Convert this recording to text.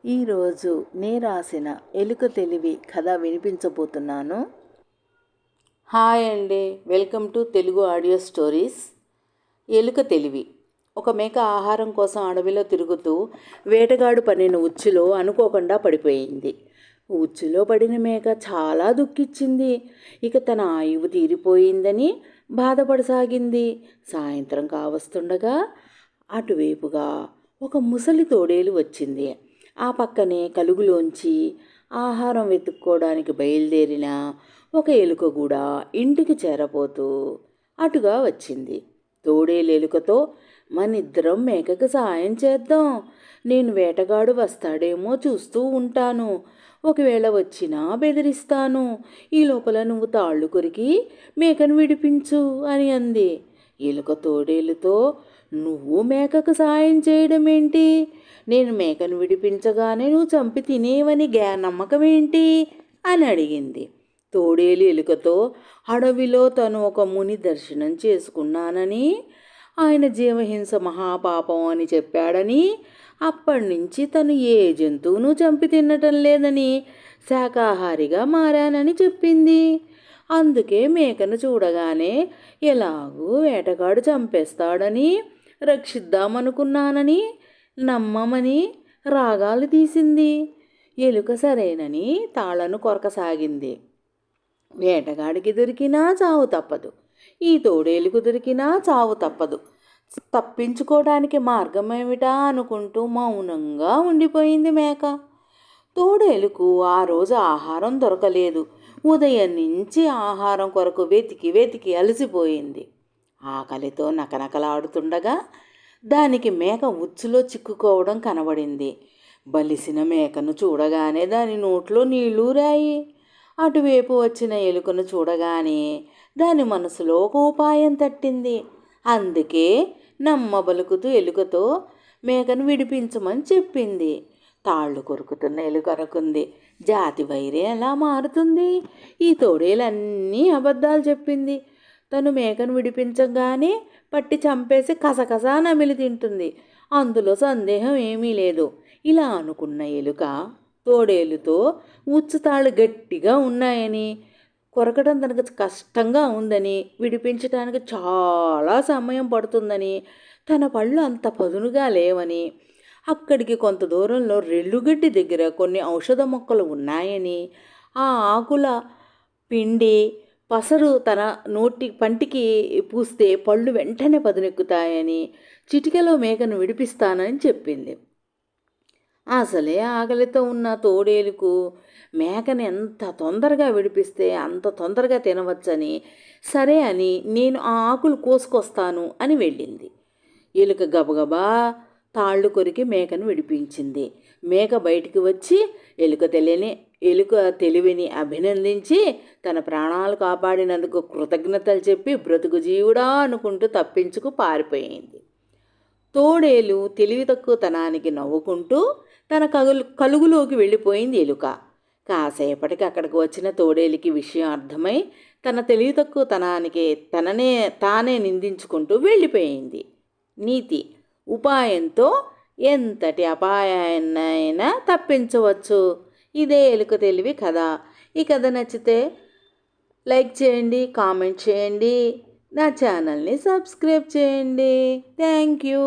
ఈరోజు నే రాసిన ఎలుక తెలివి కథ వినిపించబోతున్నాను. హాయ్ అండి, welcome to Telugu audio stories. ఎలుక తెలివి. ఒక మేక ఆహారం కోసం అడవిలో తిరుగుతూ వేటగాడు పనిన ఉచ్చులో అనుకోకుండా పడిపోయింది. ఉచ్చులో పడిన మేక చాలా దుఃఖించింది. ఇక తన ఆయువు తీరిపోయిందని బాధపడసాగింది. సాయంత్రం కావస్తుండగా అటువైపుగా ఒక ముసలి తోడేలు వచ్చింది. ఆ పక్కనే కలుగులోంచి ఆహారం వెతుక్కోవడానికి బయలుదేరిన ఒక ఎలుక కూడా ఇంటికి చేరపోతూ అటుగా వచ్చింది. తోడేలు ఎలుకతో, మనిద్దరం మేకకు సాయం చేద్దాం, నేను వేటగాడు వస్తాడేమో చూస్తూ ఉంటాను, ఒకవేళ వచ్చినా బెదిరిస్తాను, ఈ లోపల నువ్వు తాళ్ళు కొరికి మేకను విడిపించు అని అంది. ఎలుక తోడేలుతో, నువ్వు మేకకు సాయం చేయడం ఏంటి? నేను మేకను విడిపించగానే నువ్వు చంపి తినేవని నమ్మకం ఏంటి అని అడిగింది. తోడేలు ఎలుకతో, అడవిలో తను ఒక ముని దర్శనం చేసుకున్నానని, ఆయన జీవహింస మహాపాపం అని చెప్పాడని, అప్పటి నుంచి తను ఏ జంతువును చంపి తినటం లేదని, శాకాహారిగా మారానని చెప్పింది. అందుకే మేకను చూడగానే ఎలాగూ వేటగాడు చంపేస్తాడని రక్షిద్దామనుకున్నానని నమ్మమని రాగాలు తీసింది. ఎలుక సరేనని తాళ్లను కొరకసాగింది. వేటగాడికి దొరికినా చావు తప్పదు, ఈ తోడేలుకు దొరికినా చావు తప్పదు. తప్పించుకోవడానికి మార్గం ఏమిటా అనుకుంటూ మౌనంగా ఉండిపోయింది మేక. తోడేలుకు ఆ రోజు ఆహారం దొరకలేదు. ఉదయం నుంచి ఆహారం కొరకు వెతికి వెతికి అలసిపోయింది. ఆకలితో నకనకలాడుతుండగా దానికి మేక ఉచ్చులో చిక్కుకోవడం కనబడింది. బలిసిన మేకను చూడగానే దాని నోట్లో నీళ్లూరాయి. అటువైపు వచ్చిన ఎలుకను చూడగానే దాని మనసులో ఒక ఉపాయం తట్టింది. అందుకే నమ్మబలుకుతూ ఎలుకతో మేకను విడిపించమని చెప్పింది. తాళ్ళు కొరుకుతున్న ఎలుక అనుకుంది, జాతి వైరే ఎలా మారుతుంది? ఈ తోడేలన్నీ అబద్ధాలు చెప్పింది. తను మేకను విడిపించగానే పట్టి చంపేసి కసకసా నమిలి తింటుంది, అందులో సందేహం ఏమీ లేదు. ఇలా అనుకున్న ఎలుక తోడేలుతో ఉచ్చుతాళ్ళు గట్టిగా ఉన్నాయని, కొరకడం తనకు కష్టంగా ఉందని, విడిపించడానికి చాలా సమయం పడుతుందని, తన పళ్ళు అంత పదునుగా లేవని, అక్కడికి కొంత దూరంలో రెల్లుగడ్డి దగ్గర కొన్ని ఔషధ మొక్కలు ఉన్నాయని, ఆ ఆకుల పిండి పసరు తన పంటికి పూస్తే పళ్ళు వెంటనే పదునెక్కుతాయని, చిటికెలో మేకను విడిపిస్తానని చెప్పింది. అసలే ఆకలితో ఉన్న తోడేలుకు మేకని ఎంత తొందరగా విడిపిస్తే అంత తొందరగా తినవచ్చని, సరే అని నేను ఆ ఆకులు కోసుకొస్తాను అని వెళ్ళింది. ఎలుక గబగబా తాళ్ళు కొరికి మేకను విడిపించింది. మేక బయటికి వచ్చి ఎలుక తెలివిని అభినందించి తన ప్రాణాలు కాపాడినందుకు కృతజ్ఞతలు చెప్పి బ్రతుకు జీవుడా అనుకుంటూ తప్పించుకు పారిపోయింది. తోడేలు తెలివి తక్కువతనానికి నవ్వుకుంటూ తన కలుగులోకి వెళ్ళిపోయింది ఎలుక. కాసేపటికి అక్కడికి వచ్చిన తోడేలికి విషయం అర్థమై తన తెలివి తక్కువతనానికి తానే నిందించుకుంటూ వెళ్ళిపోయింది. నీతి: ఉపాయంతో ఎంతటి అపాయాన్నైనా తప్పించవచ్చు. ఇదే ఎలుక తెలివి కథ. ఈ కథ నచ్చితే లైక్ చేయండి, కామెంట్ చేయండి, నా ఛానల్ని సబ్స్క్రైబ్ చేయండి. Thank you.